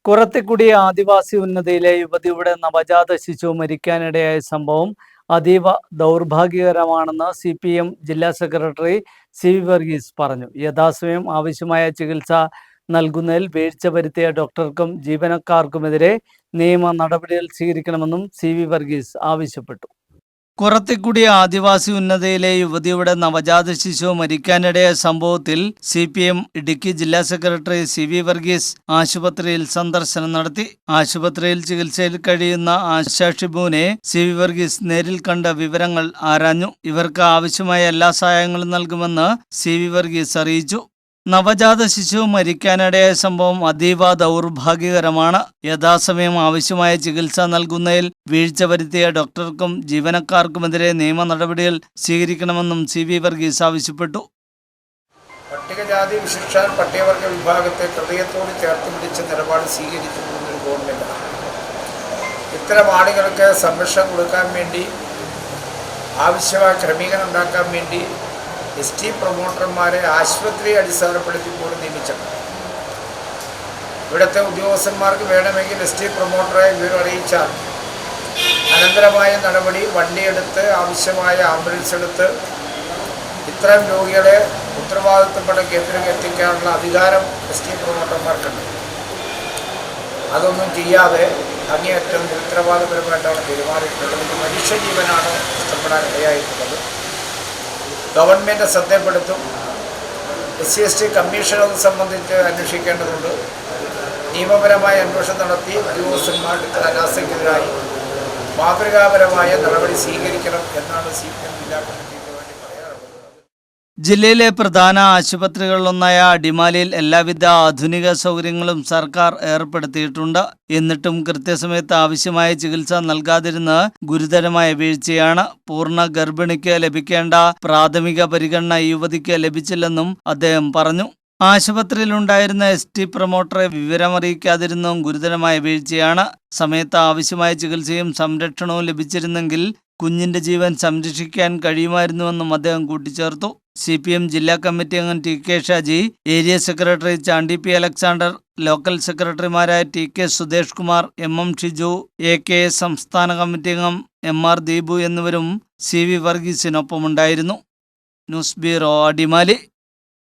കുറത്തിക്കുടി ആദിവാസി ഉന്നതിയിലെ യുവതിയുടെ നവജാത ശിശു മരിക്കാനിടയായ സംഭവം അതീവ ദൗർഭാഗ്യകരമാണെന്ന് CPM ജില്ലാ സെക്രട്ടറി CV വർഗീസ് പറഞ്ഞു. യഥാസമയം ആവശ്യമായ ചികിത്സ നൽകുന്നതിൽ വീഴ്ച വരുത്തിയ ഡോക്ടർക്കും ജീവനക്കാർക്കുമെതിരെ നിയമ നടപടികൾ സ്വീകരിക്കണമെന്നും CV വർഗീസ് ആവശ്യപ്പെട്ടു. കുറത്തിക്കുടി ആദിവാസി ഉന്നതിയിലെ യുവതിയുടെ നവജാത ശിശു മരിക്കാനിടയായ സംഭവത്തിൽ CPM ഇടുക്കി ജില്ലാ സെക്രട്ടറി CV വർഗീസ് ആശുപത്രിയിൽ സന്ദർശനം നടത്തി. ആശുപത്രിയിൽ ചികിത്സയിൽ കഴിയുന്ന ആശാ ഷിബുവിനെ CV വർഗീസ് നേരിൽ കണ്ട വിവരങ്ങൾ ആരാഞ്ഞു. ഇവർക്ക് ആവശ്യമായ എല്ലാ സഹായങ്ങളും നൽകുമെന്ന് CV വർഗീസ് അറിയിച്ചു. നവജാത ശിശു മരിക്കാനിടയായ സംഭവം അതീവ ദൗർഭാഗ്യകരമാണ്. യഥാസമയം ആവശ്യമായ ചികിത്സ നൽകുന്നതിൽ വീഴ്ച വരുത്തിയ ഡോക്ടർക്കും ജീവനക്കാർക്കുമെതിരെ നിയമ നടപടികൾ സ്വീകരിക്കണമെന്നും CV വർഗീസ് ആവശ്യപ്പെട്ടു. പട്ടികജാതി വിശിഷ്ട പട്ടികവർഗ വിഭാഗത്തെ ഹൃദയത്തോട് ചേർത്ത് പിടിച്ച നിലപാട് സ്വീകരിച്ചിട്ടുള്ളൊരു ഗവൺമെൻറ്. ഇത്തരം ആളുകൾക്ക് സംരക്ഷണം കൊടുക്കാൻ വേണ്ടി ആവശ്യമായ ക്രമീകരണം ഉണ്ടാക്കാൻ വേണ്ടി ST പ്രൊമോട്ടർമാരെ ആശുപത്രി അടിസ്ഥാനപ്പെടുത്തി പോലും നിയമിച്ചിട്ടുണ്ട്. ഇവിടുത്തെ ഉദ്യോഗസ്ഥന്മാർക്ക് വേണമെങ്കിൽ ST പ്രൊമോട്ടറെ വിവരം അറിയിച്ചാൽ അനന്തരമായ നടപടി വണ്ടിയെടുത്ത് ആവശ്യമായ ആംബുലൻസ് എടുത്ത് ഇത്തരം രോഗികളെ ഉത്തരവാദിത്തപ്പെട്ട കേന്ദ്രത്തിൽ എത്തിക്കാനുള്ള അധികാരം ST പ്രൊമോട്ടർമാർക്കുണ്ട്. അതൊന്നും ചെയ്യാതെ അങ്ങേയറ്റം ഉത്തരവാദപരമായിട്ടാണ് പെരുമാറിയിട്ടുള്ളത്. ഇത് മനുഷ്യജീവനാണ് നഷ്ടപ്പെടാൻ ഇടയായിട്ടുള്ളത്. ഗവൺമെൻറ് ശ്രദ്ധപ്പെടുത്തും. SC/ST കമ്മീഷൻ അത് സംബന്ധിച്ച് അന്വേഷിക്കേണ്ടതുണ്ട്. നിയമപരമായ അന്വേഷണം നടത്തി ഉദ്യോഗസ്ഥന്മാർ ഇത്തരം അനാസ്ഥയ്ക്കെതിരായി മാതൃകാപരമായ നടപടി സ്വീകരിക്കണം എന്നാണ് CPM ജില്ലാ കമ്മിറ്റിക്ക് വേണ്ടി പറയാറുള്ളത്. ജില്ലയിലെ പ്രധാന ആശുപത്രികളിലൊന്നായ അടിമാലിയിൽ എല്ലാവിധ ആധുനിക സൗകര്യങ്ങളും സർക്കാർ ഏർപ്പെടുത്തിയിട്ടുണ്ട്. എന്നിട്ടും കൃത്യസമയത്ത് ആവശ്യമായ ചികിത്സ നൽകാതിരുന്ന് ഗുരുതരമായ വീഴ്ചയാണ്. പൂർണ്ണ ഗർഭിണിക്ക് ലഭിക്കേണ്ട പ്രാഥമിക പരിഗണന യുവതിക്ക് ലഭിച്ചില്ലെന്നും അദ്ദേഹം പറഞ്ഞു. ആശുപത്രിയിലുണ്ടായിരുന്ന ST പ്രൊമോട്ടറെ വിവരമറിയിക്കാതിരുന്നതും ഗുരുതരമായ വീഴ്ചയാണ്. സമയത്ത് ആവശ്യമായ ചികിത്സയും സംരക്ഷണവും ലഭിച്ചിരുന്നെങ്കിൽ കുഞ്ഞിന്റെ ജീവൻ സംരക്ഷിക്കാൻ കഴിയുമായിരുന്നുവെന്നും അദ്ദേഹം കൂട്ടിച്ചേർത്തു. CPM ജില്ലാ കമ്മിറ്റി അംഗം TK Shaji, area secretary Chandy P Alexander, local സെക്രട്ടറിമാരായ TK Sudhesh Kumar, MM Shiju, AKS സംസ്ഥാന കമ്മിറ്റി അംഗം MR ദീപു എന്നിവരും CV വർഗീസിനൊപ്പമുണ്ടായിരുന്നു. News bureau, Adimali.